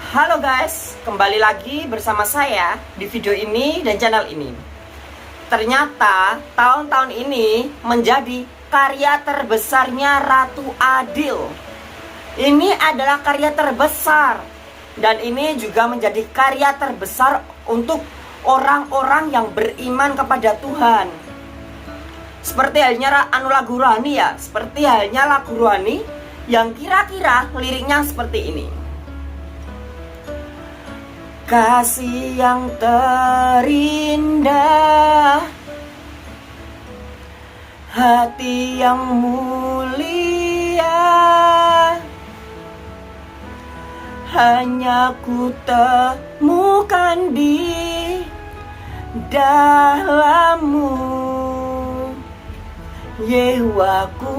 Halo guys, kembali lagi bersama saya di video ini dan channel ini. Ternyata tahun-tahun ini menjadi karya terbesarnya Ratu Adil. Ini adalah karya terbesar, dan ini juga menjadi karya terbesar untuk orang-orang yang beriman kepada Tuhan. Seperti halnya lagu rohani ya, seperti halnya lagu rohani yang kira-kira liriknya seperti ini. Kasih yang terindah, hati yang mulia, hanya ku temukan di dalammu, Yehuwaku.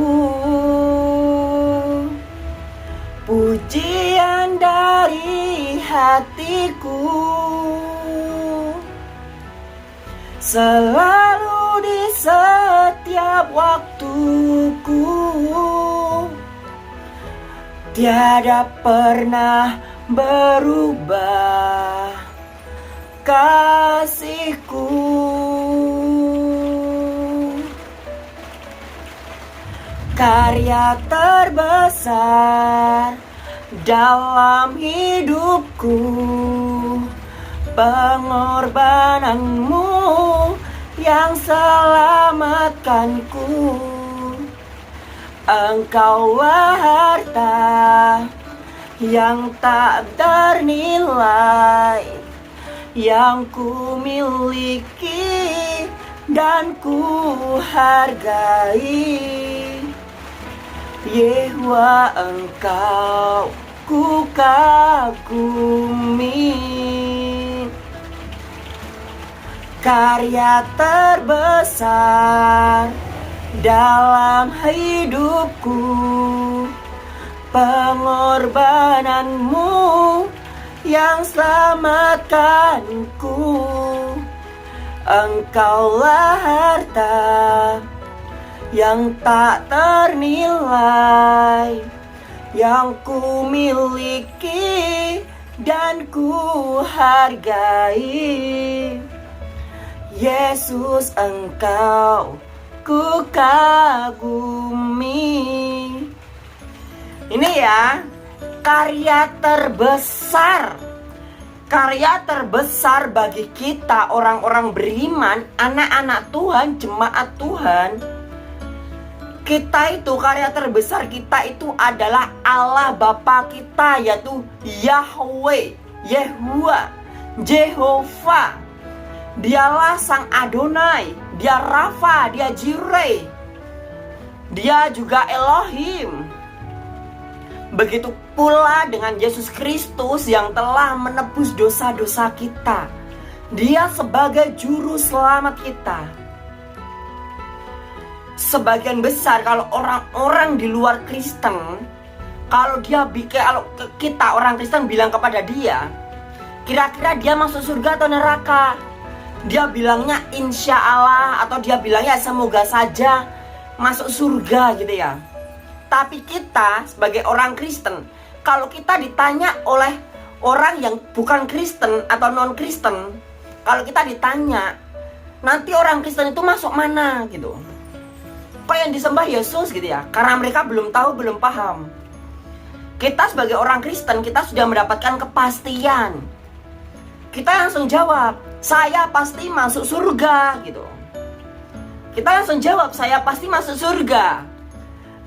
Pujian dari hatiku, selalu di setiap waktuku, tiada pernah berubah kasihku. Karya terbesar dalam hidupku, pengorbananmu yang selamatkanku. Engkaulah harta yang tak ternilai, yang ku miliki dan ku hargai. Yehuwa, Engkau ku kagumi. Karya terbesar dalam hidupku, pengorbananmu yang selamatkanku. Engkaulah harta yang tak ternilai, yang ku miliki dan ku hargai. Yesus, Engkau ku kagumi. Ini ya, karya terbesar. Karya terbesar bagi kita orang-orang beriman, anak-anak Tuhan, jemaat Tuhan. Kita itu, karya terbesar kita itu adalah Allah Bapa kita, yaitu Yahweh, Yehuwa, Jehovah. Dialah Sang Adonai, Dia Rafa, Dia Jireh, Dia juga Elohim. Begitu pula dengan Yesus Kristus yang telah menebus dosa-dosa kita. Dia sebagai juru selamat kita. Sebagian besar kalau orang-orang di luar Kristen, kalau kita orang Kristen bilang kepada dia, kira-kira dia masuk surga atau neraka, dia bilangnya insya Allah, atau dia bilangnya semoga saja masuk surga gitu ya. Tapi kita sebagai orang Kristen, kalau kita ditanya oleh orang yang bukan Kristen atau non Kristen, kalau kita ditanya nanti orang Kristen itu masuk mana gitu, kok yang disembah Yesus gitu ya, karena mereka belum tahu, belum paham. Kita sebagai orang Kristen, kita sudah mendapatkan kepastian. Kita langsung jawab, saya pasti masuk surga gitu. Kita langsung jawab, saya pasti masuk surga.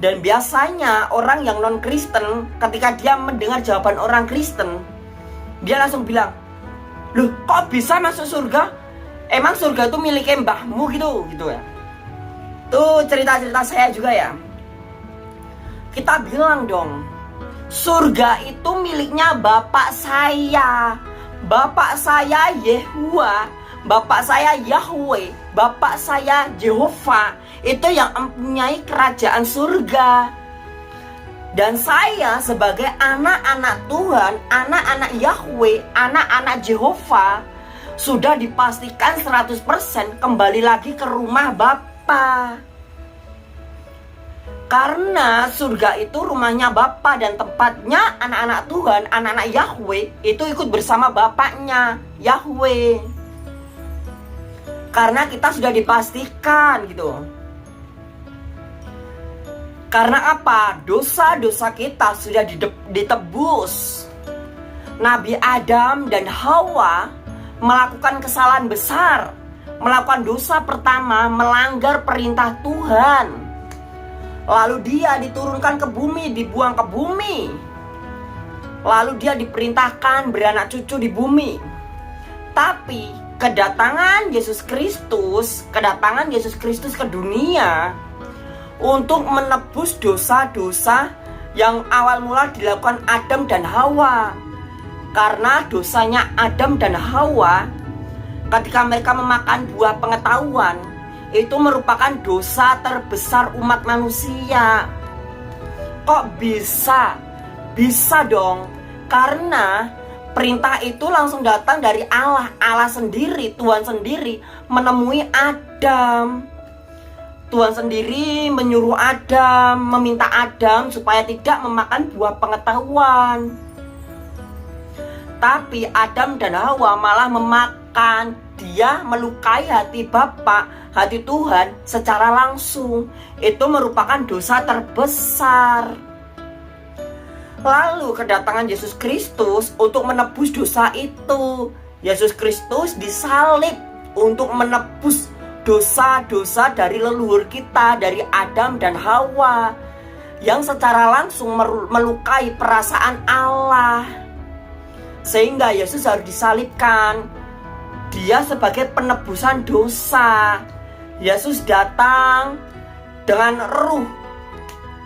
Dan biasanya orang yang non Kristen, ketika dia mendengar jawaban orang Kristen, dia langsung bilang, loh kok bisa masuk surga? Emang surga itu miliknya mbahmu gitu ya. Tuh cerita-cerita saya juga ya. Kita bilang dong, surga itu miliknya Bapak saya. Bapak saya Yehuwa, Bapak saya Yahweh, Bapak saya Jehovah. Itu yang mempunyai kerajaan surga. Dan saya sebagai anak-anak Tuhan, anak-anak Yahweh, anak-anak Jehovah, sudah dipastikan 100% kembali lagi ke rumah Bapa. Karena surga itu rumahnya Bapa dan tempatnya anak-anak Tuhan, anak-anak Yahweh itu ikut bersama Bapaknya, Yahweh. Karena kita sudah dipastikan gitu. Karena apa? Dosa-dosa kita sudah ditebus. Nabi Adam dan Hawa melakukan kesalahan besar, melakukan dosa pertama, melanggar perintah Tuhan. Lalu dia diturunkan ke bumi, dibuang ke bumi. Lalu dia diperintahkan beranak cucu di bumi. Tapi kedatangan Yesus Kristus ke dunia untuk menebus dosa-dosa yang awal mula dilakukan Adam dan Hawa. Karena dosanya Adam dan Hawa ketika mereka memakan buah pengetahuan, itu merupakan dosa terbesar umat manusia. Kok bisa? Bisa dong. Karena perintah itu langsung datang dari Allah. Allah sendiri, Tuhan sendiri menemui Adam. Tuhan sendiri menyuruh Adam, meminta Adam supaya tidak memakan buah pengetahuan. Tapi Adam dan Hawa malah memakan. Dia melukai hati Bapa, hati Tuhan secara langsung. Itu merupakan dosa terbesar. Lalu kedatangan Yesus Kristus untuk menebus dosa itu. Yesus Kristus disalib untuk menebus dosa-dosa dari leluhur kita, dari Adam dan Hawa, yang secara langsung melukai perasaan Allah. Sehingga Yesus harus disalibkan. Dia sebagai penebusan dosa. Yesus datang dengan ruh.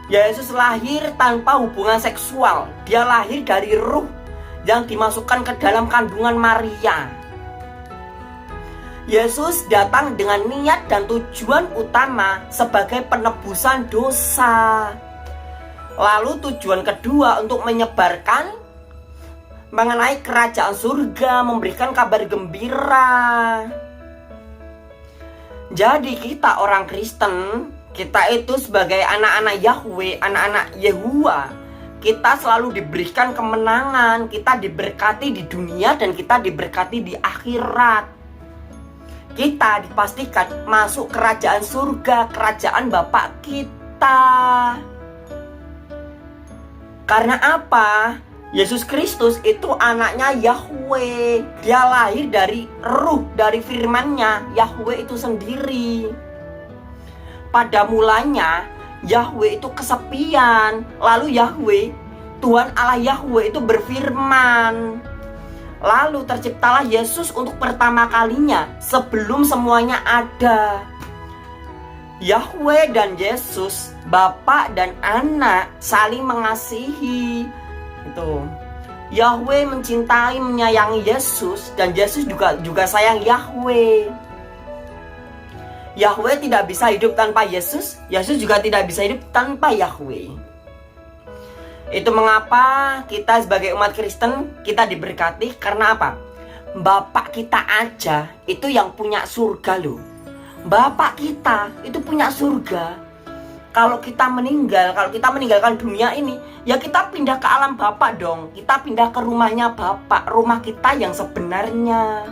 Yesus lahir tanpa hubungan seksual. Dia lahir dari ruh yang dimasukkan ke dalam kandungan Maria. Yesus datang dengan niat dan tujuan utama sebagai penebusan dosa. Lalu tujuan kedua untuk menyebarkan mengenai kerajaan surga, memberikan kabar gembira. Jadi kita orang Kristen, kita itu sebagai anak-anak Yahweh, anak-anak Yehuwa, kita selalu diberikan kemenangan. Kita diberkati di dunia dan kita diberkati di akhirat. Kita dipastikan masuk kerajaan surga, kerajaan Bapa kita. Karena apa? Yesus Kristus itu anaknya Yahweh. Dia lahir dari ruh, dari firman-Nya, Yahweh itu sendiri. Pada mulanya Yahweh itu kesepian. Lalu Yahweh, Tuhan Allah Yahweh itu berfirman. Lalu terciptalah Yesus untuk pertama kalinya sebelum semuanya ada. Yahweh dan Yesus, Bapa dan Anak saling mengasihi. Itu Yahweh mencintai, menyayangi Yesus, dan Yesus juga sayang Yahweh. Yahweh tidak bisa hidup tanpa Yesus, Yesus juga tidak bisa hidup tanpa Yahweh. Itu mengapa kita sebagai umat Kristen kita diberkati. Karena apa? Bapak kita aja itu yang punya surga loh. Bapak kita itu punya surga. Kalau kita meninggalkan dunia ini, ya kita pindah ke alam Bapa dong. Kita pindah ke rumahnya Bapa, rumah kita yang sebenarnya.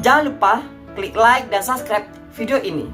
Jangan lupa klik like dan subscribe video ini.